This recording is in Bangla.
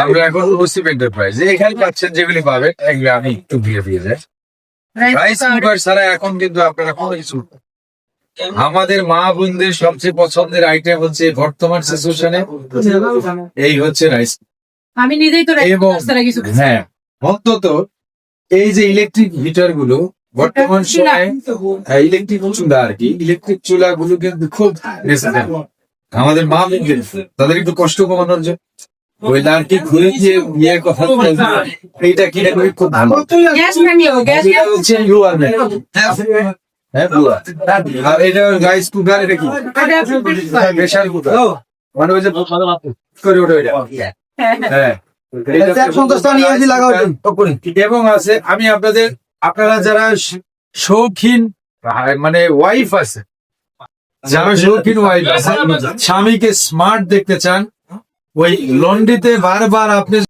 আমরা এখন ওসিপ এন্টারপ্রাইজ এখানে পাচ্ছেন যেগুলি পাবেন এগুলো আমি একটু দিয়ে যাই। রাইস কুকার ছাড়া এখন কিন্তু আপনারা কোনো কিছু, আমাদের মা বোনদের সবচেয়ে পছন্দের আইটেম হচ্ছে বর্তমান সিচুয়েশনে এই হচ্ছে রাইস। আমি নিজেই তো এবং হ্যাঁ, অন্তত এই যে ইলেকট্রিক হিটার গুলো বর্তমান সময়ে, ইলেকট্রিক চুলা আর কি, ইলেকট্রিক চুলা গুলো কিন্তু খুব নেসেসারি আমাদের মা বোনদের, তাদের একটু কষ্ট কমানোর জন্য ওই লাড়কি ঘুরে গিয়ে বিয়ের কথা এইটা কিনে করি খুব ভালো। এটা হচ্ছে লোয়ার ম্যাট, হ্যাঁ লোয়ার। আর এটা রাইস কুকার, এটা কি প্রেসার কুকার, মানে ওই যে করে ওঠে ওইটা, হ্যাঁ। এবং আছে আমি আপনারা যারা শৌখিন মানে ওয়াইফ আছে, যারা শৌখিন ওয়াইফ আছে, স্বামীকে স্মার্ট দেখতে চান, ওই লন্ড্রিতে বারবার আপনি